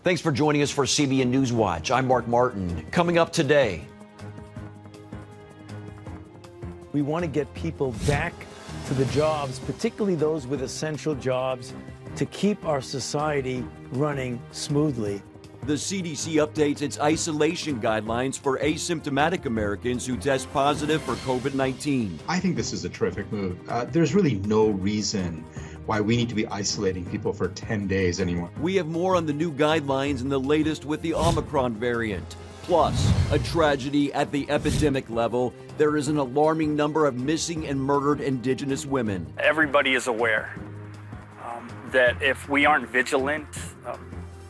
Thanks for joining us for CBN NewsWatch. I'm Mark Martin. Coming up today. We want to get people back to the jobs, particularly those with essential jobs, to keep our society running smoothly. The CDC updates its isolation guidelines for asymptomatic Americans who test positive for COVID-19. I think this is a terrific move. There's really no reason why we need to be isolating people for 10 days anymore. We have more on the new guidelines and the latest with the Omicron variant. Plus, a tragedy at the epidemic level. There is an alarming number of missing and murdered Indigenous women. Everybody is aware that if we aren't vigilant,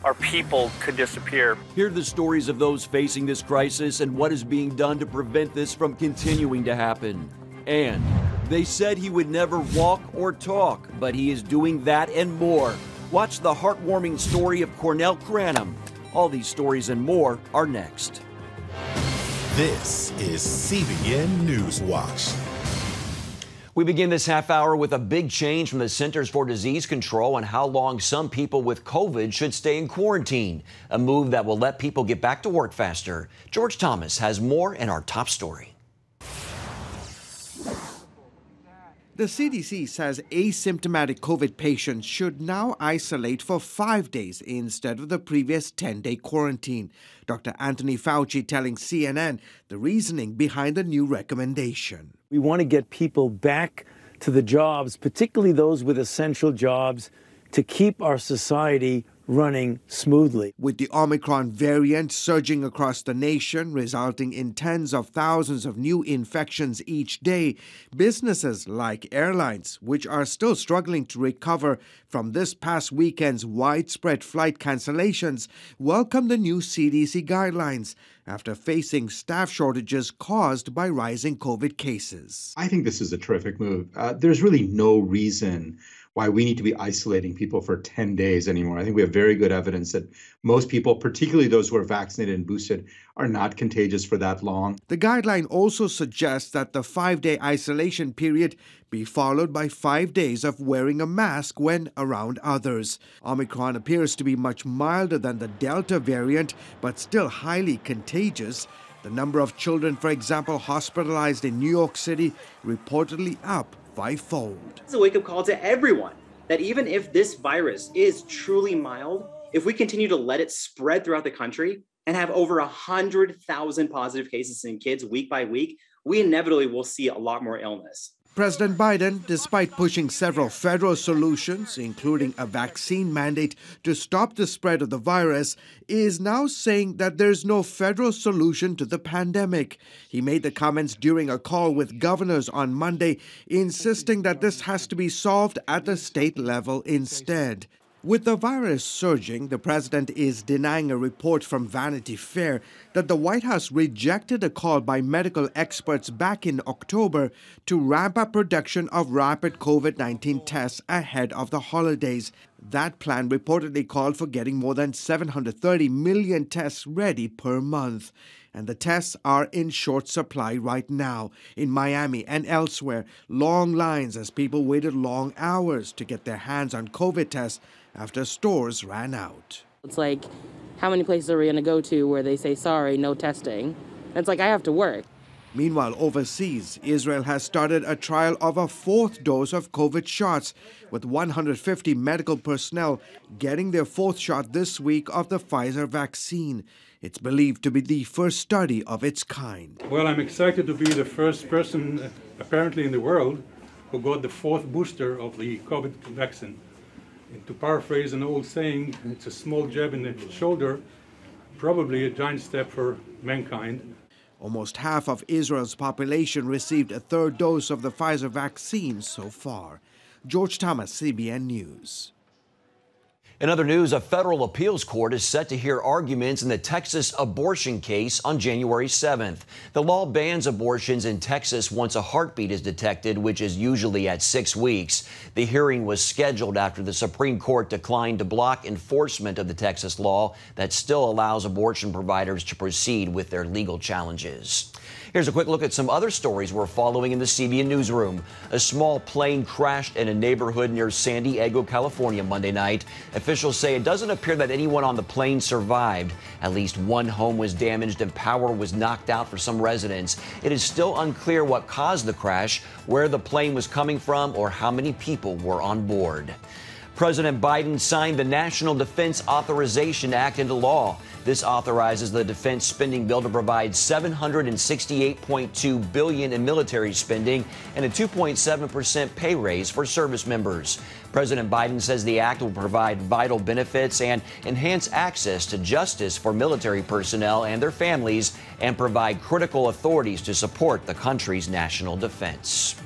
our people could disappear. Hear the stories of those facing this crisis and what is being done to prevent this from continuing to happen. And they said he would never walk or talk, but he is doing that and more. Watch the heartwarming story of Cornell Cranham. All these stories and more are next. This is CBN NewsWatch. We begin this half hour with a big change from the Centers for Disease Control on how long some people with COVID should stay in quarantine, a move that will let people get back to work faster. George Thomas has more in our top story. The CDC says asymptomatic COVID patients should now isolate for 5 days instead of the previous 10-day quarantine. Dr. Anthony Fauci telling CNN the reasoning behind the new recommendation. We want to get people back to the jobs, particularly those with essential jobs, to keep our society running smoothly. With the Omicron variant surging across the nation, resulting in tens of thousands of new infections each day, businesses like airlines, which are still struggling to recover from this past weekend's widespread flight cancellations, welcome the new CDC guidelines after facing staff shortages caused by rising COVID cases. I think this is a terrific move. There's really no reason why we need to be isolating people for 10 days anymore. I think we have very good evidence that most people, particularly those who are vaccinated and boosted, are not contagious for that long. The guideline also suggests that the 5-day isolation period be followed by 5 days of wearing a mask when around others. Omicron appears to be much milder than the Delta variant, but still highly contagious. The number of children, for example, hospitalized in New York City, reportedly up 5-fold. It's a wake-up call to everyone that even if this virus is truly mild, if we continue to let it spread throughout the country and have over 100,000 positive cases in kids week by week, we inevitably will see a lot more illness. President Biden, despite pushing several federal solutions, including a vaccine mandate to stop the spread of the virus, is now saying that there's no federal solution to the pandemic. He made the comments during a call with governors on Monday, insisting that this has to be solved at the state level instead. With the virus surging, the president is denying a report from Vanity Fair that the White House rejected a call by medical experts back in October to ramp up production of rapid COVID-19 tests ahead of the holidays. That plan reportedly called for getting more than 730 million tests ready per month. And the tests are in short supply right now. In Miami and elsewhere, long lines as people waited long hours to get their hands on COVID tests after stores ran out. It's like, how many places are we going to go to where they say, sorry, no testing? It's like, I have to work. Meanwhile, overseas, Israel has started a trial of a 4th dose of COVID shots, with 150 medical personnel getting their 4th shot this week of the Pfizer vaccine. It's believed to be the first study of its kind. Well, I'm excited to be the first person, apparently in the world, who got the 4th booster of the COVID vaccine. And to paraphrase an old saying, it's a small jab in the shoulder, probably a giant step for mankind. Almost half of Israel's population received a 3rd dose of the Pfizer vaccine so far. George Thomas, CBN News. In other news, a federal appeals court is set to hear arguments in the Texas abortion case on January 7th. The law bans abortions in Texas once a heartbeat is detected, which is usually at 6 weeks. The hearing was scheduled after the Supreme Court declined to block enforcement of the Texas law that still allows abortion providers to proceed with their legal challenges. Here's a quick look at some other stories we're following in the CBN newsroom. A small plane crashed in a neighborhood near San Diego, California Monday night. Officials Officials say it doesn't appear that anyone on the plane survived. At least one home was damaged and power was knocked out for some residents. It is still unclear what caused the crash, where the plane was coming from, or how many people were on board. President Biden signed the National Defense Authorization Act into law. This authorizes the defense spending bill to provide $768.2 billion in military spending and a 2.7% pay raise for service members. President Biden says the act will provide vital benefits and enhance access to justice for military personnel and their families and provide critical authorities to support the country's national defense.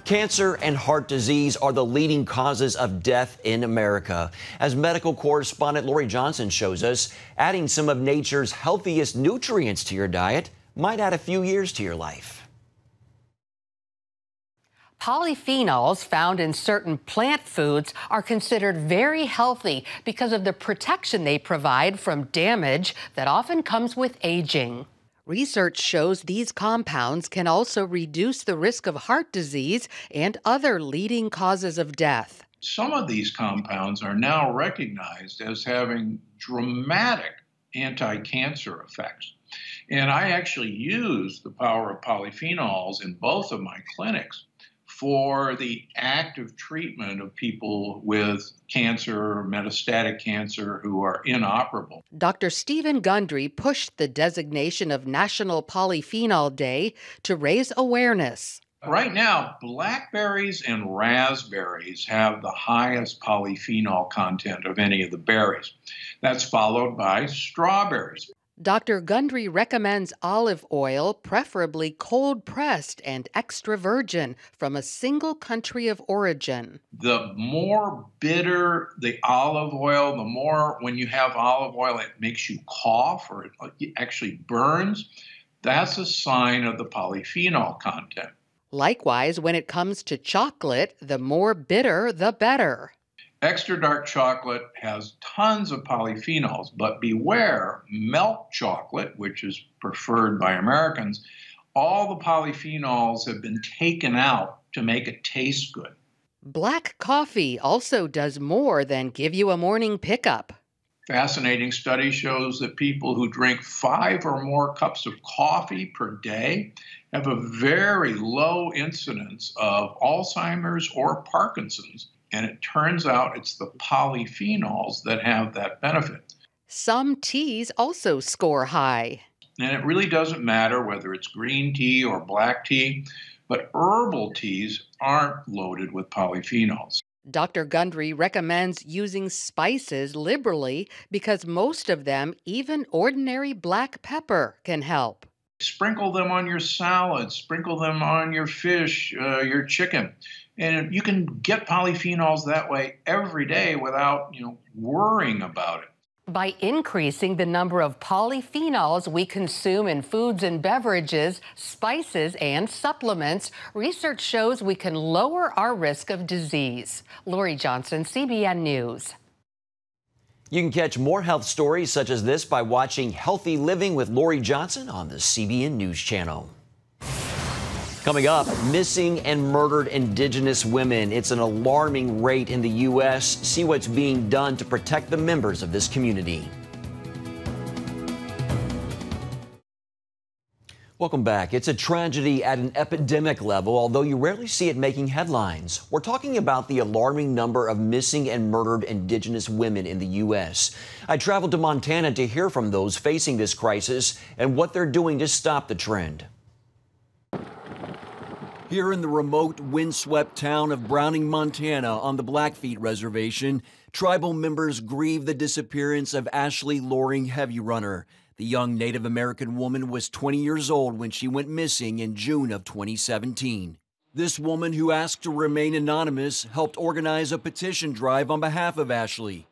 Cancer and heart disease are the leading causes of death in America. As medical correspondent Lori Johnson shows us, adding some of nature's healthiest nutrients to your diet might add a few years to your life. Polyphenols found in certain plant foods are considered very healthy because of the protection they provide from damage that often comes with aging. Research shows these compounds can also reduce the risk of heart disease and other leading causes of death. Some of these compounds are now recognized as having dramatic anti-cancer effects. And I actually use the power of polyphenols in both of my clinics for the active treatment of people with cancer or metastatic cancer who are inoperable. Dr. Stephen Gundry pushed the designation of National Polyphenol Day to raise awareness. Right now, blackberries and raspberries have the highest polyphenol content of any of the berries. That's followed by strawberries. Dr. Gundry recommends olive oil, preferably cold-pressed and extra virgin from a single country of origin. The more bitter the olive oil, the more when you have olive oil, it makes you cough or it actually burns. That's a sign of the polyphenol content. Likewise, when it comes to chocolate, the more bitter, the better. Extra dark chocolate has tons of polyphenols, but beware, milk chocolate, which is preferred by Americans, all the polyphenols have been taken out to make it taste good. Black coffee also does more than give you a morning pickup. Fascinating study shows that people who drink 5 or more cups of coffee per day have a very low incidence of Alzheimer's or Parkinson's. And it turns out it's the polyphenols that have that benefit. Some teas also score high. And it really doesn't matter whether it's green tea or black tea, but herbal teas aren't loaded with polyphenols. Dr. Gundry recommends using spices liberally because most of them, even ordinary black pepper, can help. Sprinkle them on your salad, sprinkle them on your fish, your chicken. And you can get polyphenols that way every day without, worrying about it. By increasing the number of polyphenols we consume in foods and beverages, spices, and supplements, research shows we can lower our risk of disease. Lori Johnson, CBN News. You can catch more health stories such as this by watching Healthy Living with Lori Johnson on the CBN News Channel. Coming up, missing and murdered Indigenous women. It's an alarming rate in the U.S. See what's being done to protect the members of this community. Welcome back. It's a tragedy at an epidemic level, although you rarely see it making headlines. We're talking about the alarming number of missing and murdered Indigenous women in the U.S. I traveled to Montana to hear from those facing this crisis and what they're doing to stop the trend. Here in the remote, windswept town of Browning, Montana, on the Blackfeet Reservation, tribal members grieve the disappearance of Ashley Loring Heavy Runner. The young Native American woman was 20 years old when she went missing in June of 2017. This woman, who asked to remain anonymous, helped organize a petition drive on behalf of Ashley.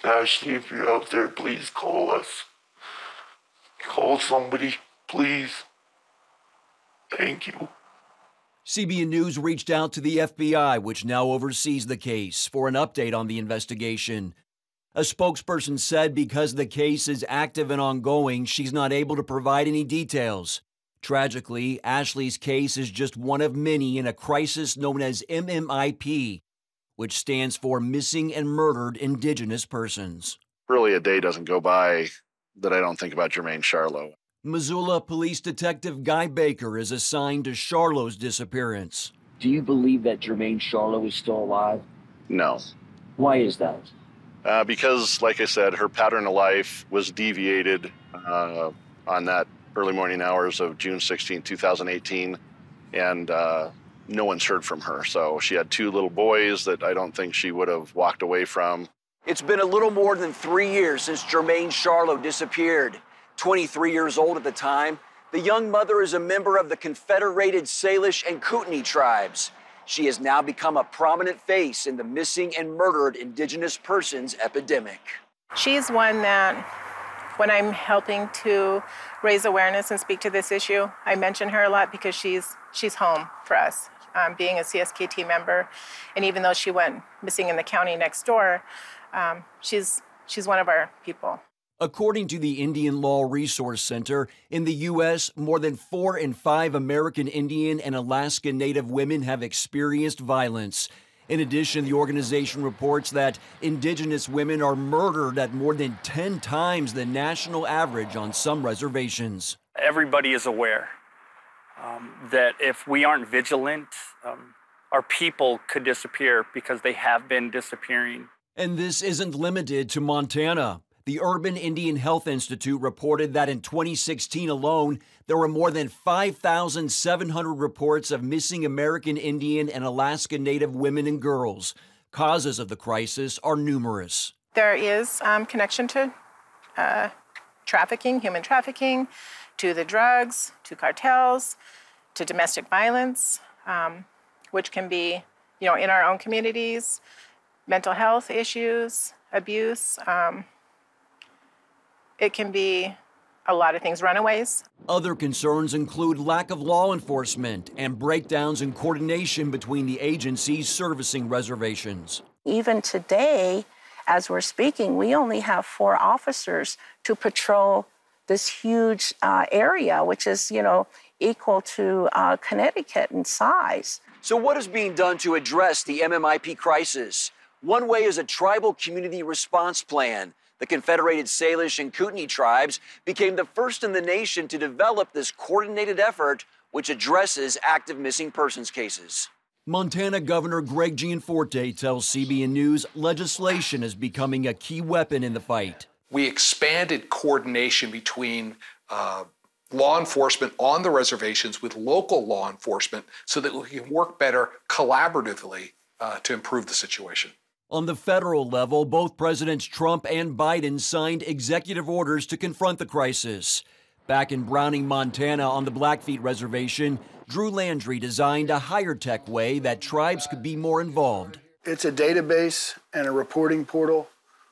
Ashley, if you're out there, please call us. Call somebody, please. Thank you. CBN News reached out to the FBI, which now oversees the case, for an update on the investigation. A spokesperson said because the case is active and ongoing, she's not able to provide any details. Tragically, Ashley's case is just one of many in a crisis known as MMIP. which stands for Missing and Murdered Indigenous Persons. Really, a day doesn't go by that I don't think about Jermaine Charlo. Missoula Police Detective Guy Baker is assigned to Charlo's disappearance. Do you believe that Jermaine Charlo is still alive? No. Why is that? Because, like I said, her pattern of life was deviated on that early morning hours of June 16, 2018, and no one's heard from her. So she had 2 little boys that I don't think she would have walked away from. It's been a little more than 3 years since Jermaine Charlo disappeared. 23 years old at the time, the young mother is a member of the Confederated Salish and Kootenai tribes. She has now become a prominent face in the missing and murdered Indigenous persons epidemic. She's one that, when I'm helping to raise awareness and speak to this issue, I mention her a lot because she's home for us, being a CSKT member. And even though she went missing in the county next door, she's one of our people. According to the Indian Law Resource Center, in the U.S., more than 4 in 5 American Indian and Alaska Native women have experienced violence. In addition, the organization reports that Indigenous women are murdered at more than 10 times the national average on some reservations. Everybody is aware that if we aren't vigilant, our people could disappear because they have been disappearing. And this isn't limited to Montana. The Urban Indian Health Institute reported that in 2016 alone, there were more than 5,700 reports of missing American Indian and Alaska Native women and girls. Causes of the crisis are numerous. There is connection to trafficking, human trafficking, to the drugs, to cartels, to domestic violence, which can be, in our own communities, mental health issues, abuse. It can be a lot of things, runaways. Other concerns include lack of law enforcement and breakdowns in coordination between the agencies servicing reservations. Even today, as we're speaking, we only have 4 officers to patrol this huge area, which is, equal to Connecticut in size. So what is being done to address the MMIP crisis? One way is a tribal community response plan. The Confederated Salish and Kootenai tribes became the first in the nation to develop this coordinated effort, which addresses active missing persons cases. Montana Governor Greg Gianforte tells CBN News legislation is becoming a key weapon in the fight. We expanded coordination between law enforcement on the reservations with local law enforcement so that we can work better collaboratively to improve the situation. On the federal level, both Presidents Trump and Biden signed executive orders to confront the crisis. Back in Browning, Montana, on the Blackfeet Reservation, Drew Landry designed a higher-tech way that tribes could be more involved. It's a database and a reporting portal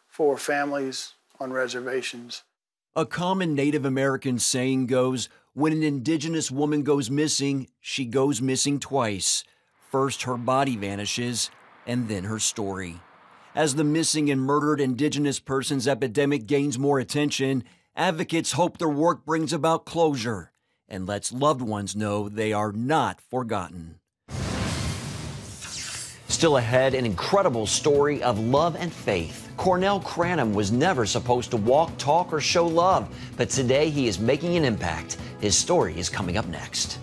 for families on reservations. A common Native American saying goes, when an Indigenous woman goes missing, she goes missing twice. First, her body vanishes, and then her story. As the missing and murdered Indigenous persons epidemic gains more attention, advocates hope their work brings about closure and lets loved ones know they are not forgotten. Still ahead, an incredible story of love and faith. Cornell Cranham was never supposed to walk, talk, or show love, but today he is making an impact. His story is coming up next.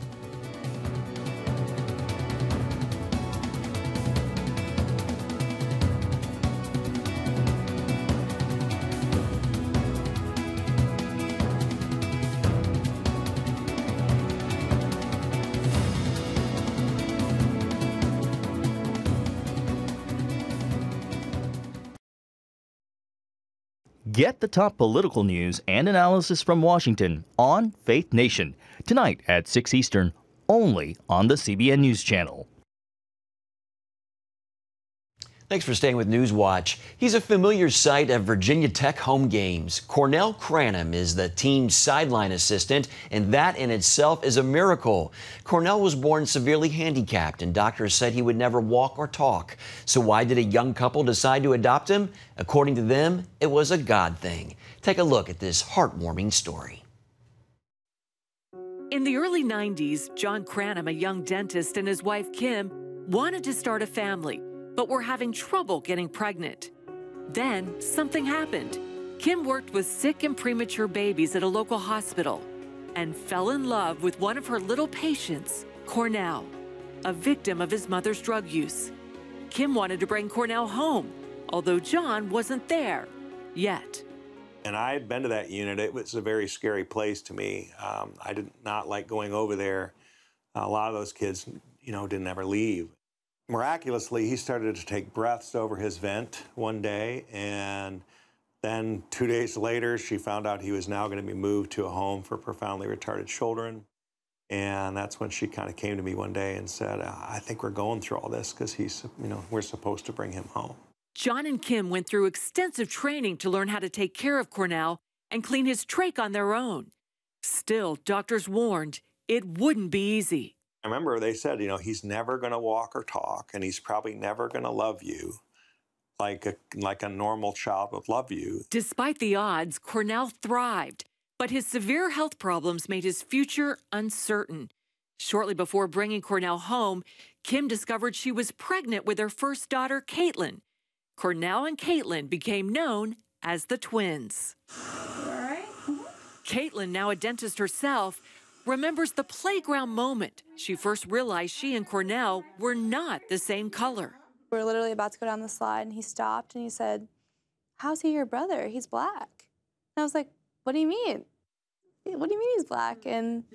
Get the top political news and analysis from Washington on Faith Nation, tonight at 6 Eastern, only on the CBN News Channel. Thanks for staying with Newswatch. He's a familiar sight at Virginia Tech home games. Cornell Cranham is the team's sideline assistant, and that in itself is a miracle. Cornell was born severely handicapped, and doctors said he would never walk or talk. So why did a young couple decide to adopt him? According to them, it was a God thing. Take a look at this heartwarming story. In the early 90s, John Cranham, a young dentist, and his wife Kim wanted to start a family. but were having trouble getting pregnant. Then something happened. Kim worked with sick and premature babies at a local hospital and fell in love with one of her little patients, Cornell, a victim of his mother's drug use. Kim wanted to bring Cornell home, although John wasn't there yet. And I had been to that unit. It was a very scary place to me. I did not like going over there. A lot of those kids, didn't ever leave. Miraculously, he started to take breaths over his vent one day, and then 2 days later, she found out he was now going to be moved to a home for profoundly retarded children. And that's when she kind of came to me one day and said, I think we're going through all this because we're supposed to bring him home. John and Kim went through extensive training to learn how to take care of Cornell and clean his trach on their own. Still, doctors warned it wouldn't be easy. I remember they said, he's never going to walk or talk, and he's probably never going to love you like a normal child would love you. Despite the odds, Cornell thrived, but his severe health problems made his future uncertain. Shortly before bringing Cornell home, Kim discovered she was pregnant with her first daughter, Caitlin. Cornell and Caitlin became known as the twins. All right. Caitlin, now a dentist herself, remembers the playground moment she first realized she and Cornell were not the same color. We were literally about to go down the slide, and he stopped, and he said, "How's he your brother? He's black." And I was like, "What do you mean? What do you mean he's black?" And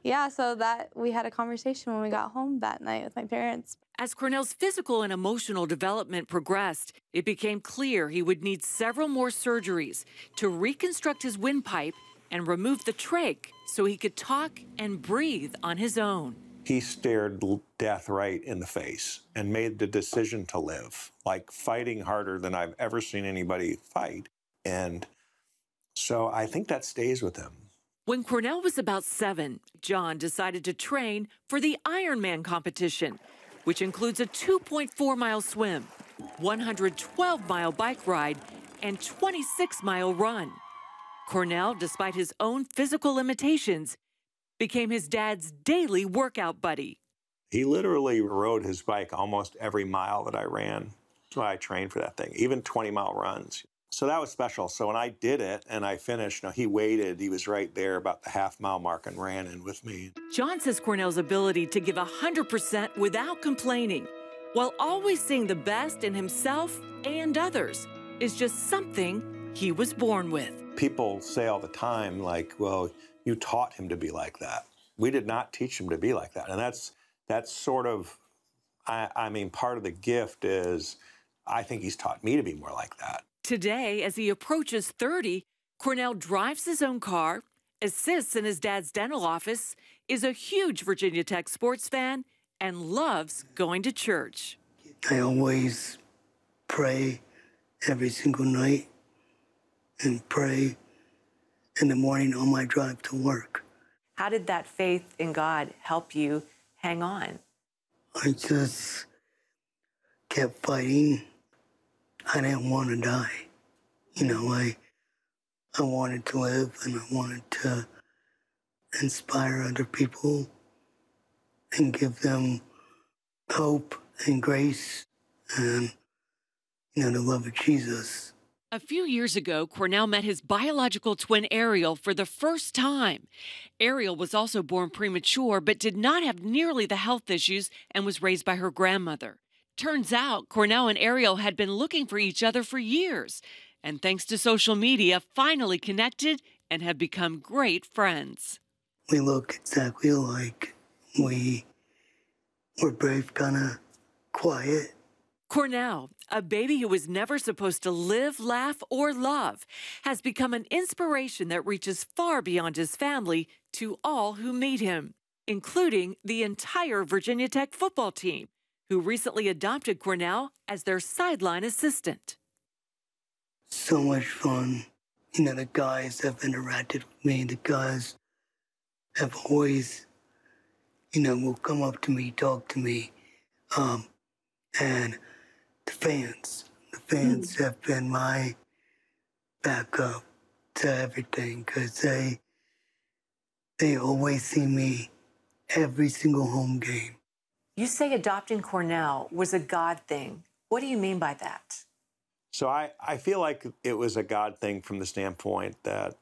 yeah, so that we had a conversation when we got home that night with my parents. As Cornell's physical and emotional development progressed, it became clear he would need several more surgeries to reconstruct his windpipe and remove the trach so he could talk and breathe on his own. He stared death right in the face and made the decision to live, like fighting harder than I've ever seen anybody fight. And so I think that stays with him. When Cornell was about 7, John decided to train for the Ironman competition, which includes a 2.4-mile swim, 112-mile bike ride, and 26-mile run. Cornell, despite his own physical limitations, became his dad's daily workout buddy. He literally rode his bike almost every mile that I ran. That's why I trained for that thing, even 20-mile runs. So that was special. So when I did it and I finished, he waited. He was right there about the half-mile mark and ran in with me. John says Cornell's ability to give 100% without complaining, while always seeing the best in himself and others, is just something he was born with. People say all the time, like, well, you taught him to be like that. We did not teach him to be like that. And that's sort of, part of the gift is I think he's taught me to be more like that. Today, as he approaches 30, Cornell drives his own car, assists in his dad's dental office, is a huge Virginia Tech sports fan, and loves going to church. I always pray every single night and pray in the morning on my drive to work. How did that faith in God help you hang on? I just kept fighting. I didn't want to die. I wanted to live, and I wanted to inspire other people and give them hope and grace and, the love of Jesus. A few years ago, Cornell met his biological twin Ariel for the first time. Ariel was also born premature, but did not have nearly the health issues and was raised by her grandmother. Turns out Cornell and Ariel had been looking for each other for years, and thanks to social media, finally connected and have become great friends. We look exactly alike. We're both kind of quiet. Cornell, a baby who was never supposed to live, laugh, or love, has become an inspiration that reaches far beyond his family to all who meet him, including the entire Virginia Tech football team, who recently adopted Cornell as their sideline assistant. So much fun. The guys have interacted with me. The guys have always, will come up to me, talk to me. And the fans have been my backup to everything because they always see me every single home game. You say adopting Cornell was a God thing. What do you mean by that? So I feel like it was a God thing from the standpoint that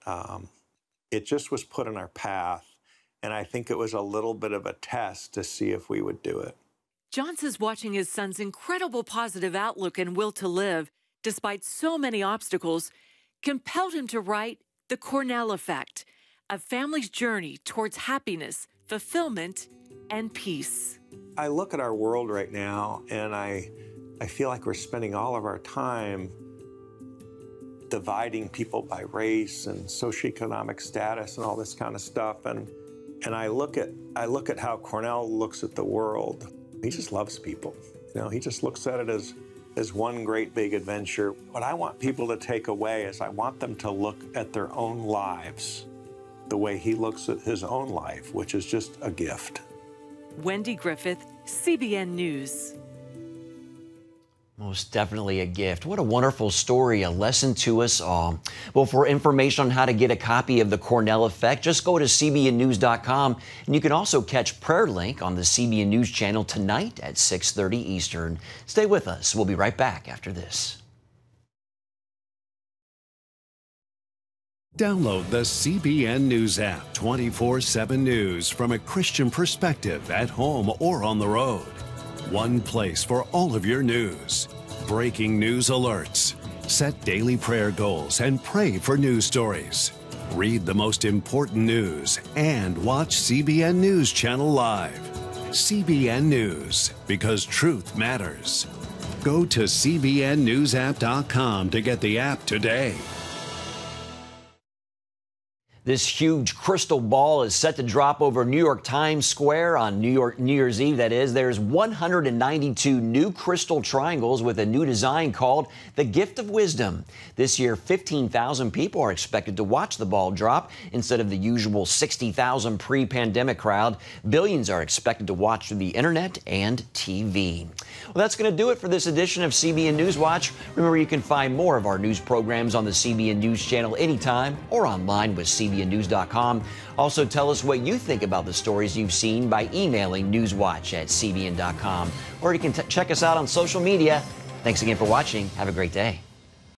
it just was put in our path. And I think it was a little bit of a test to see if we would do it. John says watching his son's incredible positive outlook and will to live, despite so many obstacles, compelled him to write The Cornell Effect, a family's journey towards happiness, fulfillment, and peace. I look at our world right now, and I feel like we're spending all of our time dividing people by race and socioeconomic status and all this kind of stuff. And I look at how Cornell looks at the world. He just loves people. You know, he just looks at it as one great big adventure. What I want people to take away is I want them to look at their own lives the way he looks at his own life, which is just a gift. Wendy Griffith, CBN News. Most definitely a gift. What a wonderful story, a lesson to us all. Well, for information on how to get a copy of The Cornell Effect, just go to cbnnews.com. And you can also catch Prayer Link on the CBN News Channel tonight at 6:30 Eastern. Stay with us. We'll be right back after this. Download the CBN News app, 24/7 news from a Christian perspective at home or on the road. One place for all of your news. Breaking news alerts. Set daily prayer goals and pray for news stories. Read the most important news and watch CBN News Channel live. CBN News, because truth matters. Go to cbnnewsapp.com to get the app today. This huge crystal ball is set to drop over New York Times Square on New Year's Eve, that is. There's 192 new crystal triangles with a new design called the Gift of Wisdom. This year, 15,000 people are expected to watch the ball drop instead of the usual 60,000 pre-pandemic crowd. Billions are expected to watch through the internet and TV. Well, that's going to do it for this edition of CBN News Watch. Remember, you can find more of our news programs on the CBN News Channel anytime or online with CBNnews.com. Also, tell us what you think about the stories you've seen by emailing newswatch@cbn.com. Or you can check us out on social media. Thanks again for watching. Have a great day.